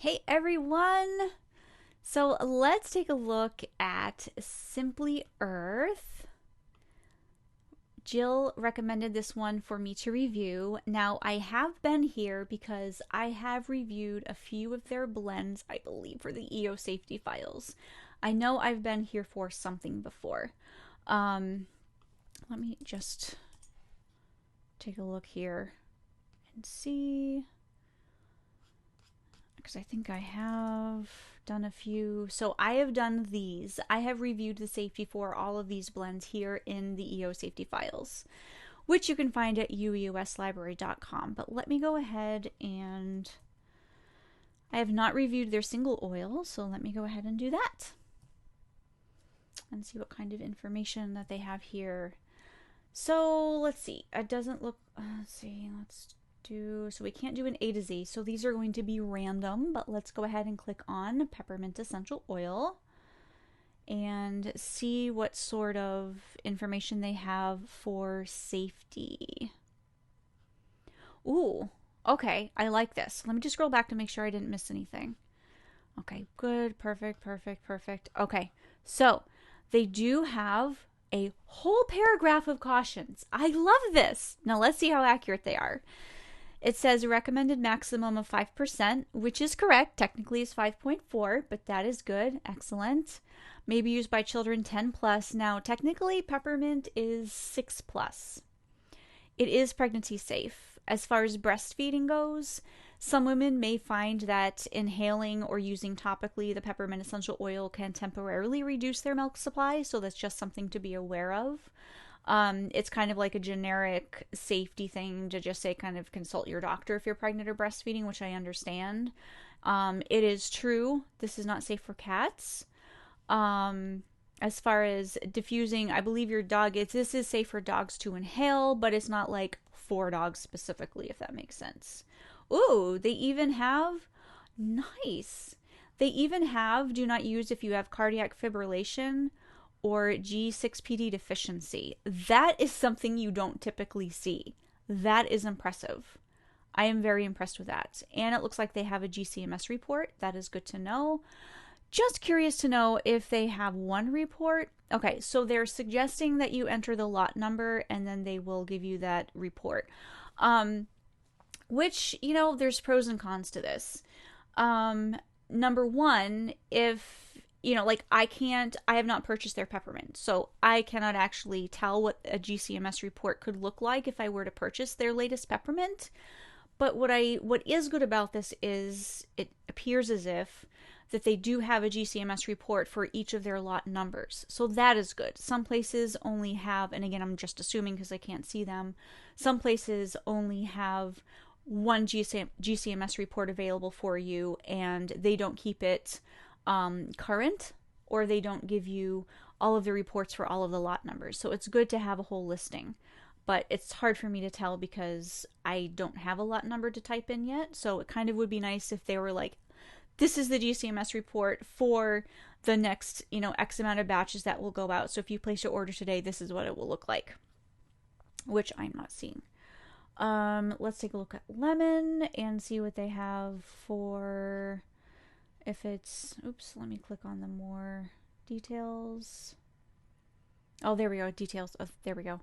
Hey everyone! So let's take a look at Simply Earth. Jill recommended this one for me to review. Now, I have been here because I have reviewed a few of their blends, I believe, for the EO safety files. I know I've been here for something before. Um, Let me just take a look here and see. Because I think I have done a few. So I have done these. I have reviewed the safety for all of these blends here in the EO safety files, which you can find at ueuslibrary.com. But let me go ahead and I have not reviewed their single oil, so let me go ahead and do that and see what kind of information that they have here. So let's see. It doesn't look. Let's see. So we can't do an A to Z. So these are going to be random, but let's go ahead and click on peppermint essential oil and see what sort of information they have for safety. Ooh, okay. I like this. Let me just scroll back to make sure I didn't miss anything. Okay, good. Perfect, perfect, perfect. Okay, so they do have a whole paragraph of cautions. I love this. Now let's see how accurate they are. It says a recommended maximum of 5%, which is correct. Technically it's 5.4, but that is good. Excellent. May be used by children 10 plus. Now, technically peppermint is 6 plus. It is pregnancy safe. As far as breastfeeding goes, some women may find that inhaling or using topically the peppermint essential oil can temporarily reduce their milk supply, so that's just something to be aware of. It's kind of like a generic safety thing to just say kind of consult your doctor if you're pregnant or breastfeeding, which I understand. It is true. This is not safe for cats. As far as diffusing, I believe your dog, this is safe for dogs to inhale, but it's not like for dogs specifically, if that makes sense. Ooh, they even have, nice. They even have do not use if you have cardiac fibrillation or G6PD deficiency. That is something you don't typically see. That is impressive. I am very impressed with that. And it looks like they have a GCMS report. That is good to know. Just curious to know if they have one report. Okay, so they're suggesting that you enter the lot number and then they will give you that report. Which, there's pros and cons to this. Number one, if like I have not purchased their peppermint, so I cannot actually tell what a GCMS report could look like if I were to purchase their latest peppermint. But what is good about this is it appears as if that they do have a GCMS report for each of their lot numbers. So that is good. Some places only have, and again, I'm just assuming because I can't see them, some places only have one GCMS report available for you and they don't keep it current, or they don't give you all of the reports for all of the lot numbers. So it's good to have a whole listing. But it's hard for me to tell because I don't have a lot number to type in yet. So it kind of would be nice if they were like, this is the GCMS report for the next, X amount of batches that will go out. So if you place your order today, this is what it will look like, which I'm not seeing. Let's take a look at lemon and see what they have for if it's, oops, let me click on the more details. Oh, there we go. Details. Oh, there we go.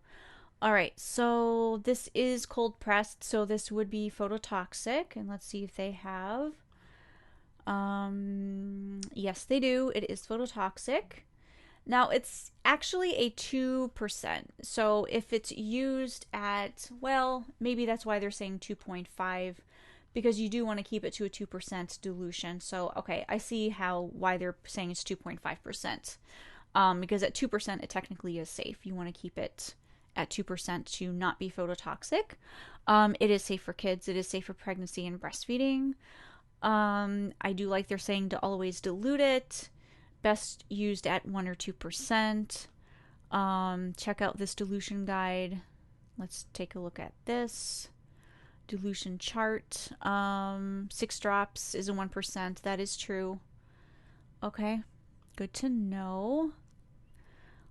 All right. So this is cold pressed. So this would be phototoxic. And let's see if they have. Yes, they do. It is phototoxic. Now, it's actually a 2%. So if it's used at, well, maybe that's why they're saying 2.5, because you do want to keep it to a 2% dilution. So, okay, I see why they're saying it's 2.5%. Because at 2%, it technically is safe. You want to keep it at 2% to not be phototoxic. It is safe for kids. It is safe for pregnancy and breastfeeding. I do like they're saying to always dilute it. Best used at 1 or 2%. Check out this dilution guide. Let's take a look at this dilution chart. 6 drops is a 1%. That is true. Okay, good to know.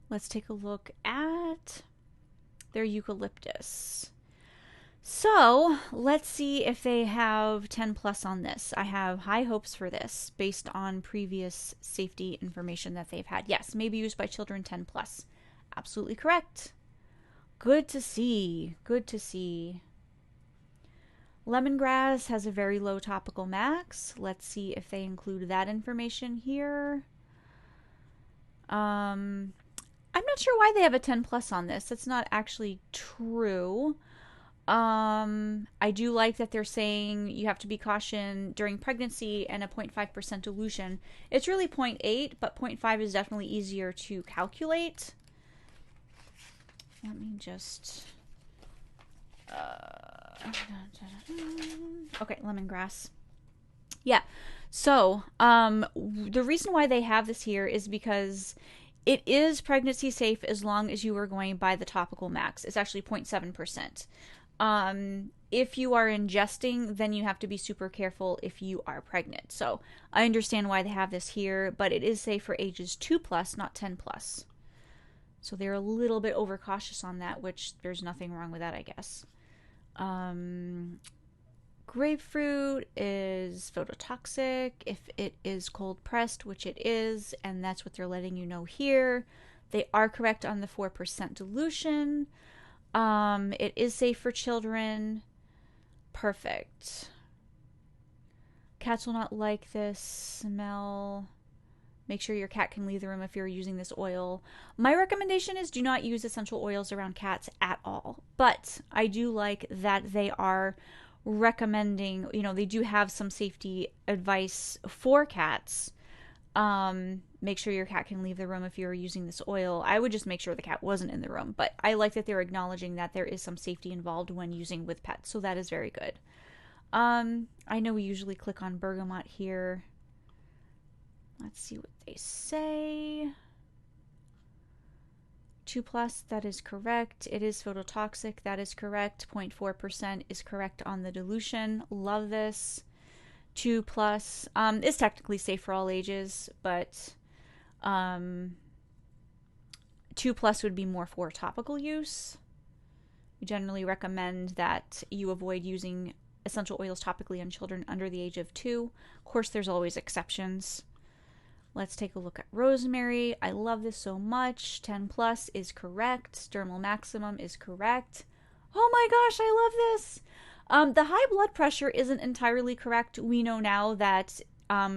Let's take a look at their eucalyptus. So let's see if they have 10 plus on this. I have high hopes for this based on previous safety information that they've had. Yes, maybe used by children 10 plus. Absolutely correct. Good to see. Good to see. Lemongrass has a very low topical max. Let's see if they include that information here. I'm not sure why they have a 10 plus on this. That's not actually true. I do like that they're saying you have to be cautioned during pregnancy and a 0.5% dilution. It's really 0.8, but 0.5 is definitely easier to calculate. Let me just... okay, lemongrass. Yeah. So, the reason why they have this here is because it is pregnancy safe as long as you are going by the topical max. It's actually 0.7%. If you are ingesting, then you have to be super careful if you are pregnant. So I understand why they have this here, but it is safe for ages 2 plus, not 10 plus. So they're a little bit overcautious on that, which there's nothing wrong with that, I guess. Grapefruit is phototoxic if it is cold pressed, which it is, and that's what they're letting you know here. They are correct on the 4% dilution. It is safe for children. Perfect. Cats will not like this smell. Make sure your cat can leave the room if you're using this oil. My recommendation is do not use essential oils around cats at all. But I do like that they are recommending, they do have some safety advice for cats. Make sure your cat can leave the room if you're using this oil. I would just make sure the cat wasn't in the room. But I like that they're acknowledging that there is some safety involved when using with pets. So that is very good. I know we usually click on bergamot here. Let's see what they say. 2 plus, that is correct. It is phototoxic, that is correct. 0.4% is correct on the dilution. Love this. 2 plus is technically safe for all ages, but 2 plus would be more for topical use. We generally recommend that you avoid using essential oils topically on children under the age of 2. Of course, there's always exceptions. Let's take a look at rosemary. I love this so much. 10 plus is correct. Dermal maximum is correct. Oh my gosh, I love this. The high blood pressure isn't entirely correct. We know now that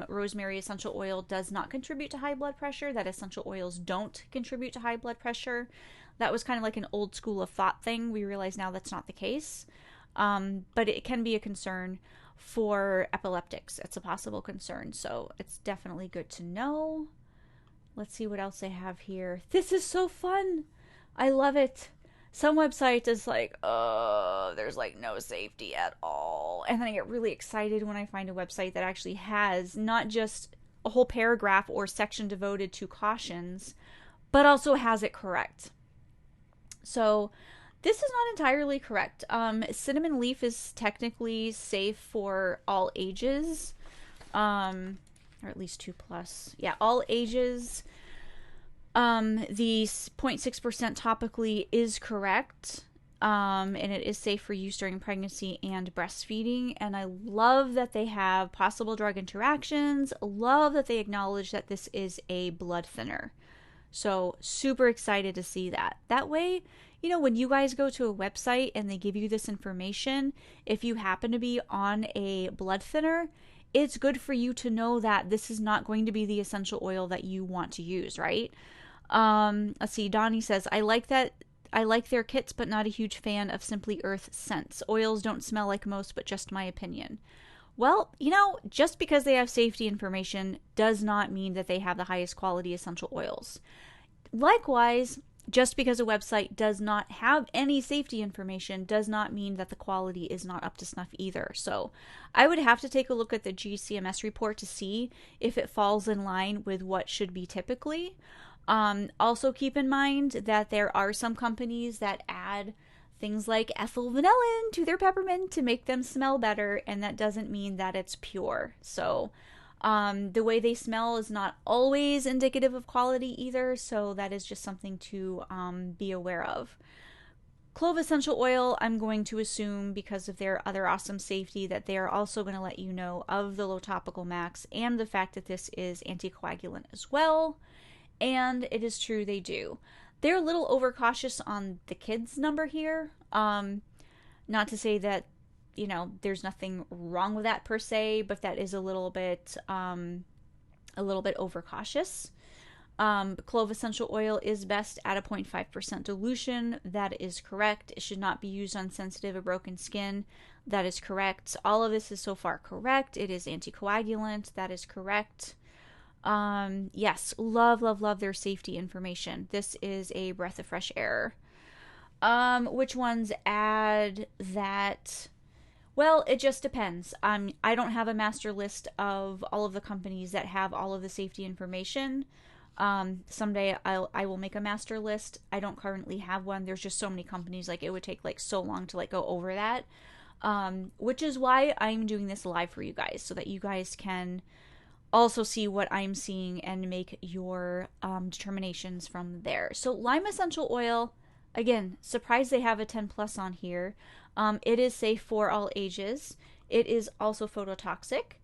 rosemary essential oil does not contribute to high blood pressure, that essential oils don't contribute to high blood pressure. That was kind of like an old school of thought thing. We realize now that's not the case. But it can be a concern for epileptics. It's a possible concern, so it's definitely good to know. Let's see what else they have here. This is so fun. I love it. Some websites is like, oh, there's like no safety at all. And then I get really excited when I find a website that actually has not just a whole paragraph or section devoted to cautions, but also has it correct. So this is not entirely correct. Cinnamon leaf is technically safe for all ages, or at least 2 plus. Yeah, all ages. The 0.6% topically is correct, and it is safe for use during pregnancy and breastfeeding. And I love that they have possible drug interactions. Love that they acknowledge that this is a blood thinner. So super excited to see that. That way, when you guys go to a website and they give you this information, if you happen to be on a blood thinner, it's good for you to know that this is not going to be the essential oil that you want to use, right? Let's see. Donnie says, I like their kits, but not a huge fan of Simply Earth scents. Oils don't smell like most, but just my opinion. Well, just because they have safety information does not mean that they have the highest quality essential oils. Likewise, just because a website does not have any safety information does not mean that the quality is not up to snuff either. So I would have to take a look at the GCMS report to see if it falls in line with what should be typically. Also keep in mind that there are some companies that add things like ethyl vanillin to their peppermint to make them smell better, and that doesn't mean that it's pure. So the way they smell is not always indicative of quality either, so that is just something to be aware of. Clove essential oil, I'm going to assume because of their other awesome safety that they are also going to let you know of the low topical max and the fact that this is anticoagulant as well. And it is true they do. They're a little overcautious on the kids number here. Not to say that, you know, there's nothing wrong with that per se, but that is a little bit overcautious. Clove essential oil is best at a 0.5% dilution. That is correct. It should not be used on sensitive or broken skin. That is correct. All of this is so far correct. It is anticoagulant. That is correct. Yes, love their safety information. This is a breath of fresh air. Which ones add that? Well, it just depends. I don't have a master list of all of the companies that have all of the safety information. Someday I will make a master list. I don't currently have one. There's just so many companies, like it would take like so long to like go over that. Which is why I'm doing this live for you guys, so that you guys can also see what I'm seeing and make your determinations from there. So lime essential oil, again, surprised they have a 10 plus on here. It is safe for all ages. It is also phototoxic.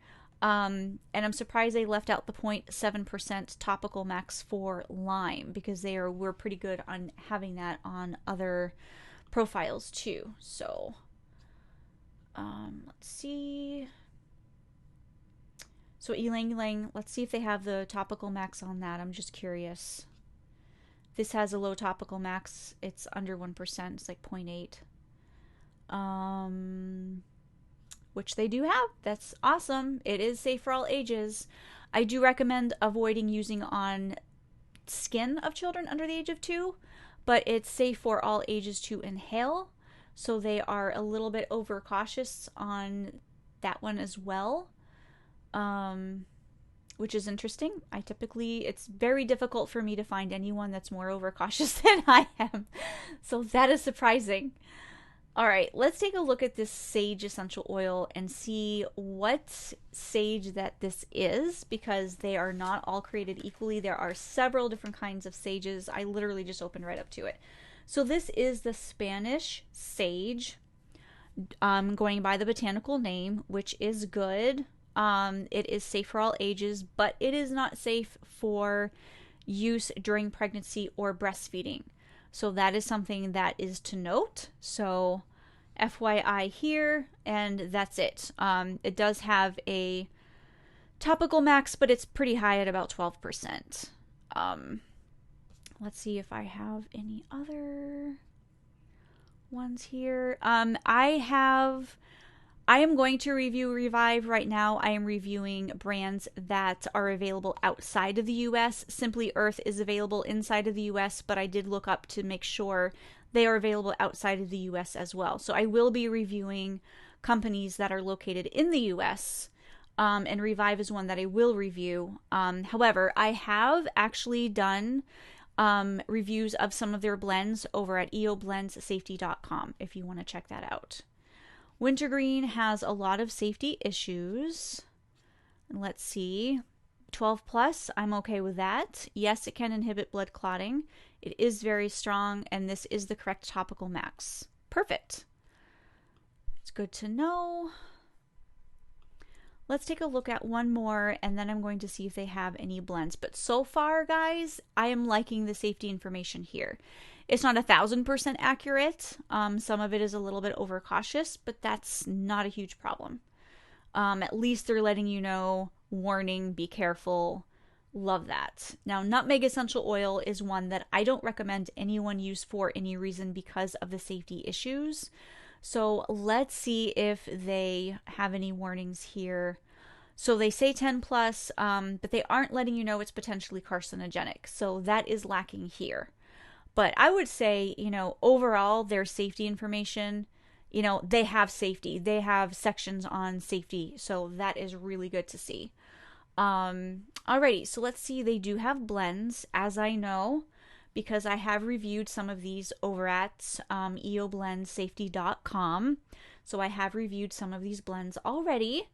And I'm surprised they left out the 0.7% topical max for lime, because we're pretty good on having that on other profiles too. So let's see. So Ylang Ylang, let's see if they have the topical max on that. I'm just curious. This has a low topical max. It's under 1%. It's like 0.8. Which they do have. That's awesome. It is safe for all ages. I do recommend avoiding using on skin of children under the age of 2, but it's safe for all ages to inhale. So they are a little bit overcautious on that one as well. Which is interesting. It's very difficult for me to find anyone that's more overcautious than I am. So that is surprising. All right, let's take a look at this sage essential oil and see what sage that this is, because they are not all created equally. There are several different kinds of sages. I literally just opened right up to it. So this is the Spanish sage, going by the botanical name, which is good. It is safe for all ages, but it is not safe for use during pregnancy or breastfeeding. So that is something that is to note. So FYI here, and that's it. It does have a topical max, but it's pretty high at about 12%. Let's see if I have any other ones here. I am going to review Revive right now. I am reviewing brands that are available outside of the US. Simply Earth is available inside of the US, but I did look up to make sure they are available outside of the US as well. So I will be reviewing companies that are located in the US, and Revive is one that I will review. However, I have actually done reviews of some of their blends over at eoblendsafety.com if you want to check that out. Wintergreen has a lot of safety issues. Let's see. 12 plus, I'm okay with that. Yes, it can inhibit blood clotting. It is very strong, and this is the correct topical max. Perfect. It's good to know. Let's take a look at one more, and then I'm going to see if they have any blends. But so far, guys, I am liking the safety information here. It's not 1,000% accurate. Some of it is a little bit overcautious, but that's not a huge problem. At least they're letting you know, warning, be careful. Love that. Now, nutmeg essential oil is one that I don't recommend anyone use for any reason because of the safety issues. So let's see if they have any warnings here. So they say 10 plus, but they aren't letting you know it's potentially carcinogenic. So that is lacking here. But I would say, overall, their safety information, they have safety. They have sections on safety. So that is really good to see. Alrighty, so let's see. They do have blends, as I know, because I have reviewed some of these over at eoblendsafety.com. So I have reviewed some of these blends already.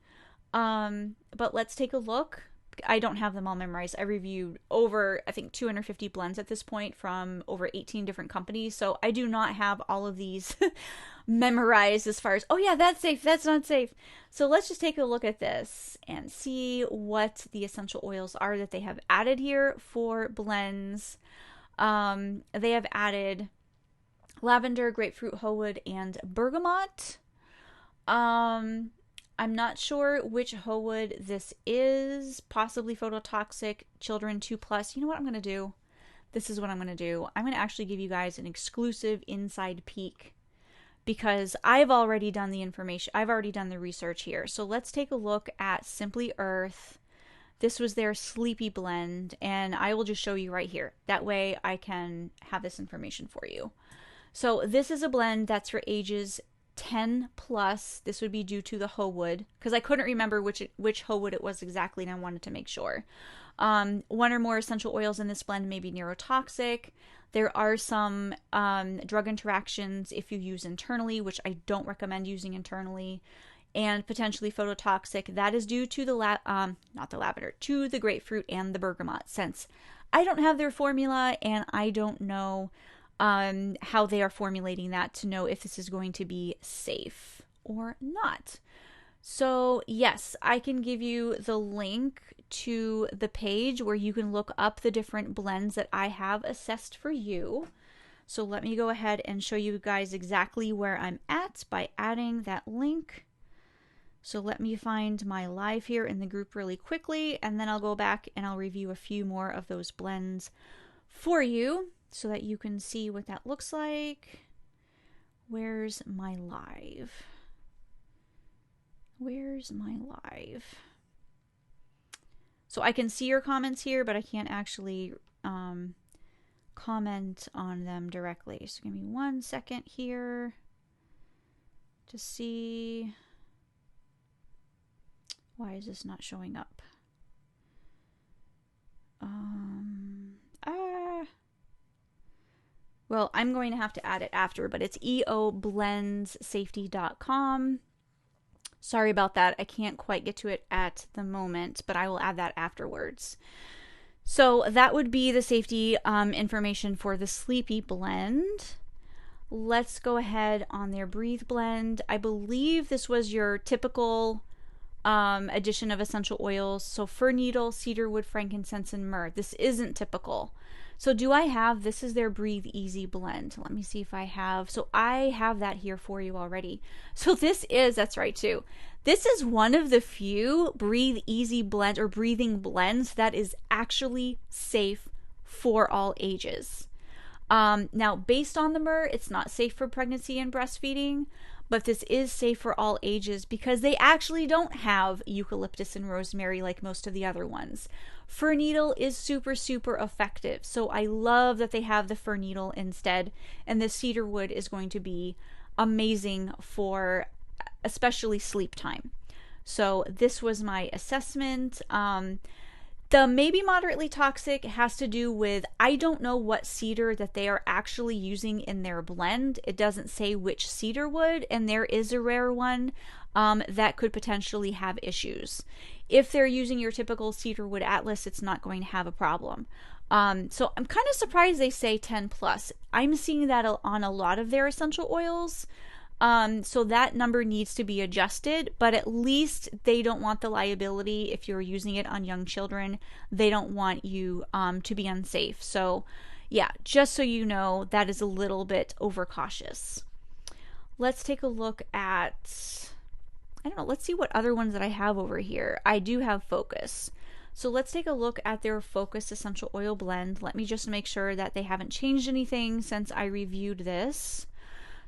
But let's take a look. I don't have them all memorized. I reviewed over, I think, 250 blends at this point from over 18 different companies. So I do not have all of these memorized as far as, oh yeah, that's safe, that's not safe. So let's just take a look at this and see what the essential oils are that they have added here for blends. They have added lavender, grapefruit, hoe wood, and bergamot. I'm not sure which hoe wood this is. Possibly phototoxic, children 2+. You know what I'm going to do? This is what I'm going to do. I'm going to actually give you guys an exclusive inside peek because I've already done the information. I've already done the research here. So let's take a look at Simply Earth. This was their sleepy blend, and I will just show you right here. That way I can have this information for you. So this is a blend that's for ages 10+. This would be due to the hoe wood, because I couldn't remember which hoe wood it was exactly, and I wanted to make sure. One or more essential oils in this blend may be neurotoxic. There are some drug interactions if you use internally, which I don't recommend using internally, and potentially phototoxic. That is due to to the grapefruit and the bergamot. Since I don't have their formula and I don't know how they are formulating that to know if this is going to be safe or not. So yes, I can give you the link to the page where you can look up the different blends that I have assessed for you. So let me go ahead and show you guys exactly where I'm at by adding that link. So let me find my live here in the group really quickly, and then I'll go back and I'll review a few more of those blends for you so that you can see what that looks like. Where's my live? Where's my live? So I can see your comments here, but I can't actually comment on them directly. So give me 1 second here to see. Why is this not showing up? Well, I'm going to have to add it after, but it's eoblendsafety.com. Sorry about that. I can't quite get to it at the moment, but I will add that afterwards. So that would be the safety information for the Sleepy blend. Let's go ahead on their Breathe blend. I believe this was your typical addition of essential oils. So fir needle, cedarwood, frankincense, and myrrh. This isn't typical. So do I have, this is their Breathe Easy blend. Let me see if I have, so I have that here for you already. So this is, that's right too. This is one of the few Breathe Easy blend or breathing blends that is actually safe for all ages. Now based on the myrrh, it's not safe for pregnancy and breastfeeding, but this is safe for all ages because they actually don't have eucalyptus and rosemary like most of the other ones. Fir needle is super, super effective. So I love that they have the fir needle instead. And the cedar wood is going to be amazing for especially sleep time. So this was my assessment. The maybe moderately toxic has to do with, I don't know what cedar that they are actually using in their blend. It doesn't say which cedar wood, and there is a rare one that could potentially have issues. If they're using your typical cedarwood atlas, it's not going to have a problem. So I'm kind of surprised they say 10+. I'm seeing that on a lot of their essential oils. So that number needs to be adjusted, but at least they don't want the liability if you're using it on young children. They don't want you to be unsafe. So yeah, just so you know, that is a little bit overcautious. Let's take a look at, I don't know, let's see what other ones that I have over here. I do have Focus. So let's take a look at their Focus essential oil blend. Let me just make sure that they haven't changed anything since I reviewed this.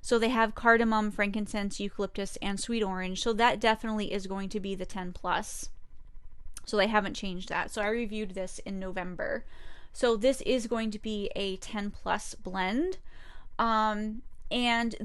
So they have cardamom, frankincense, eucalyptus, and sweet orange. So that definitely is going to be the 10+. So they haven't changed that. So I reviewed this in November. So this is going to be a 10+ blend. And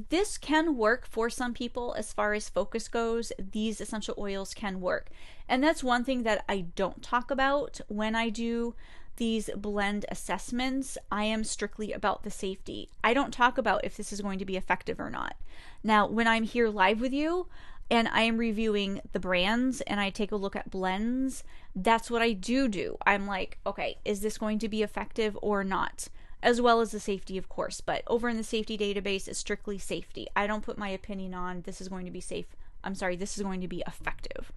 this can work for some people as far as Focus goes. These essential oils can work. And that's one thing that I don't talk about when I do these blend assessments. I am strictly about the safety. I don't talk about if this is going to be effective or not. Now, when I'm here live with you, and I am reviewing the brands and I take a look at blends, that's what I do. I'm like, okay, is this going to be effective or not? As well as the safety, of course. But over in the safety database, it's strictly safety. I don't put my opinion on this is going to be safe. I'm sorry, this is going to be effective.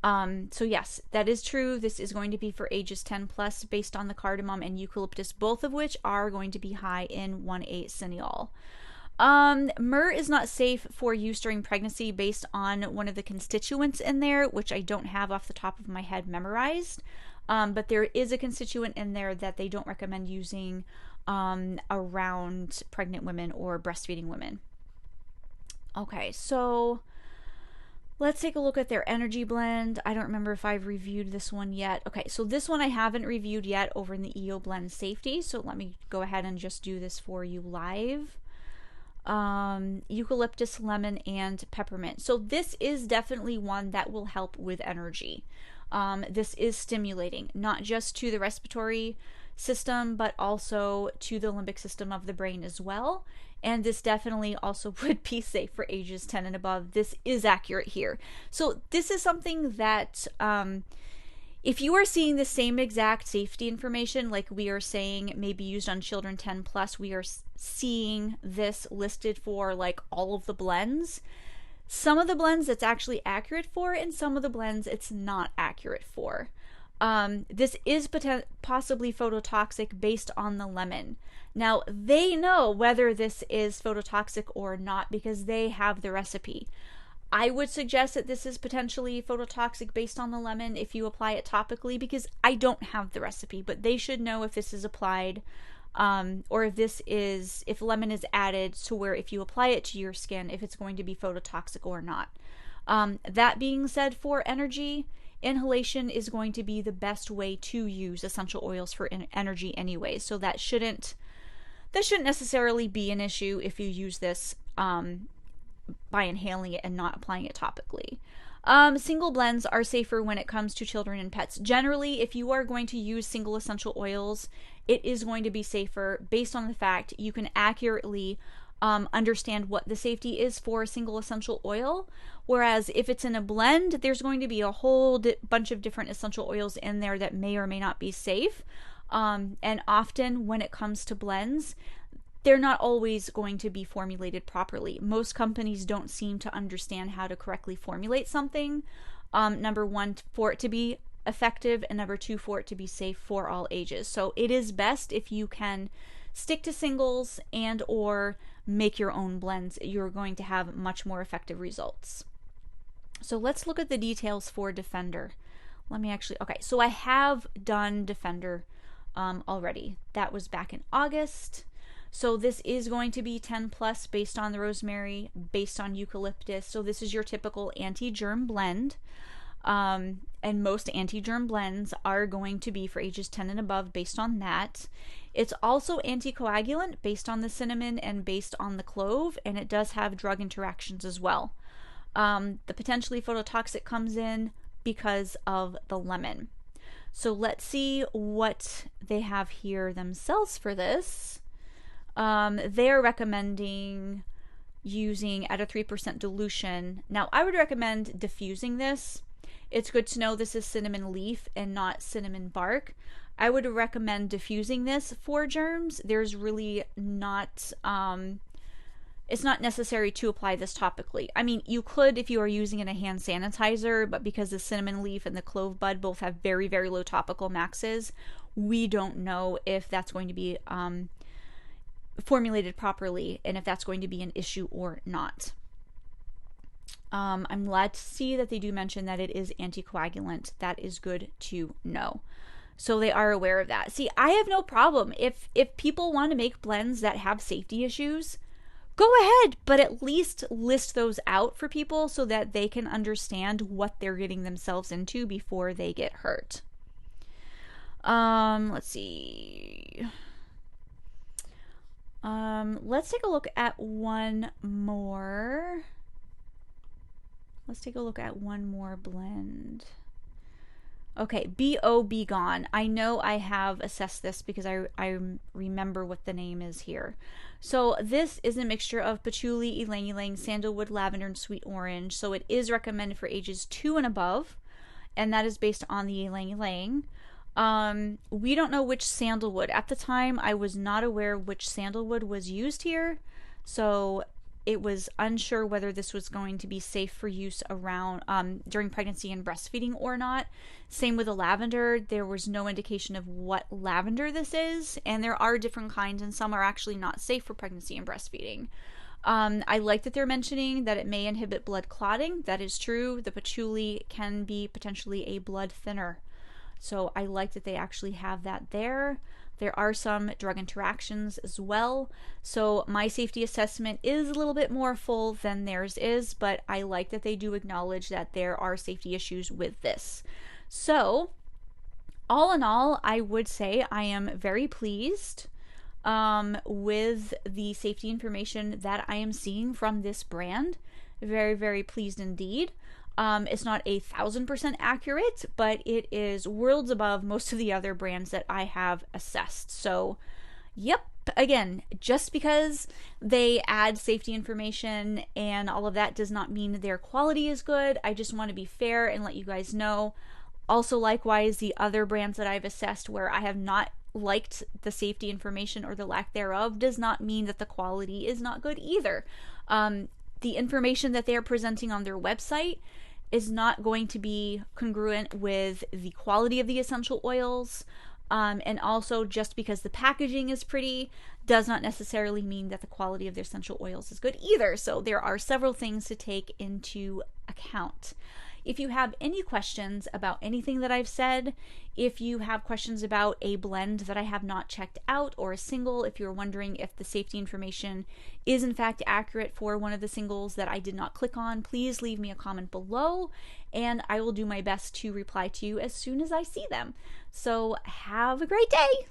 So yes, that is true. This is going to be for ages 10 plus based on the cardamom and eucalyptus, both of which are going to be high in 1,8-cineol. Myrrh is not safe for use during pregnancy based on one of the constituents in there, which I don't have off the top of my head memorized. But there is a constituent in there that they don't recommend using around pregnant women or breastfeeding women. Okay, so let's take a look at their energy blend. I don't remember if I've reviewed this one yet. Okay, so this one I haven't reviewed yet over in the EO Blend Safety. So let me go ahead and just do this for you live. Eucalyptus, lemon, and peppermint. So this is definitely one that will help with energy. This is stimulating, not just to the respiratory system, but also to the limbic system of the brain as well. And this definitely also would be safe for ages 10 and above. This is accurate here. So this is something that if you are seeing the same exact safety information, like we are saying may be used on children 10 plus, we are seeing this listed for like all of the blends. Some of the blends it's actually accurate for, and some of the blends it's not accurate for. This is possibly phototoxic based on the lemon. Now, they know whether this is phototoxic or not because they have the recipe. I would suggest that this is potentially phototoxic based on the lemon if you apply it topically, because I don't have the recipe, but they should know if this is applied or if lemon is added to where if you apply it to your skin, if it's going to be phototoxic or not. That being said, for energy, inhalation is going to be the best way to use essential oils for energy anyway. So that shouldn't necessarily be an issue if you use this by inhaling it and not applying it topically. Single blends are safer when it comes to children and pets. Generally, if you are going to use single essential oils, it is going to be safer based on the fact you can accurately understand what the safety is for a single essential oil. Whereas if it's in a blend, there's going to be a whole bunch of different essential oils in there that may or may not be safe. And often when it comes to blends, they're not always going to be formulated properly. Most companies don't seem to understand how to correctly formulate something. Number one, for it to be effective, and number two, for it to be safe for all ages. So it is best if you can stick to singles and or make your own blends. You're going to have much more effective results. So let's look at the details for Defender. Okay, so I have done Defender already. That was back in August. So this is going to be 10 plus based on the rosemary, based on eucalyptus. So this is your typical anti-germ blend. And most anti-germ blends are going to be for ages 10 and above based on that. It's also anticoagulant based on the cinnamon and based on the clove, and it does have drug interactions as well. The potentially phototoxic comes in because of the lemon. So let's see what they have here themselves for this. They're recommending using at a 3% dilution. Now, I would recommend diffusing this. It's good to know this is cinnamon leaf and not cinnamon bark. I would recommend diffusing this for germs. There's really not, it's not necessary to apply this topically. I mean, you could if you are using in a hand sanitizer, but because the cinnamon leaf and the clove bud both have very, very low topical maxes, we don't know if that's going to be formulated properly and if that's going to be an issue or not. I'm glad to see that they do mention that it is anticoagulant. That is good to know. So they are aware of that. See, I have no problem. If people want to make blends that have safety issues, go ahead, but at least list those out for people so that they can understand what they're getting themselves into before they get hurt. Let's see. Let's take a look at one more. Let's take a look at one more blend. Okay, B.O. Be Gone. I know I have assessed this because I remember what the name is here. So this is a mixture of patchouli, ylang ylang, sandalwood, lavender, and sweet orange. So it is recommended for ages 2 and above, and that is based on the ylang ylang. We don't know which sandalwood. At the time, I was not aware which sandalwood was used here, so it was unsure whether this was going to be safe for use around during pregnancy and breastfeeding or not. Same with the lavender. There was no indication of what lavender this is, and there are different kinds, and some are actually not safe for pregnancy and breastfeeding. I like that they're mentioning that it may inhibit blood clotting. That is true. The patchouli can be potentially a blood thinner. So I like that they actually have that there. There are some drug interactions as well. So my safety assessment is a little bit more full than theirs is, but I like that they do acknowledge that there are safety issues with this. So all in all, I would say I am very pleased with the safety information that I am seeing from this brand. Very, very pleased indeed. It's not 1,000% accurate, but it is worlds above most of the other brands that I have assessed. So, yep, again, just because they add safety information and all of that does not mean their quality is good. I just want to be fair and let you guys know. Also, likewise, the other brands that I've assessed where I have not liked the safety information or the lack thereof does not mean that the quality is not good either. The information that they are presenting on their website is not going to be congruent with the quality of the essential oils. And also, just because the packaging is pretty does not necessarily mean that the quality of their essential oils is good either. So there are several things to take into account. If you have any questions about anything that I've said, if you have questions about a blend that I have not checked out or a single, if you're wondering if the safety information is in fact accurate for one of the singles that I did not click on, please leave me a comment below and I will do my best to reply to you as soon as I see them. So have a great day!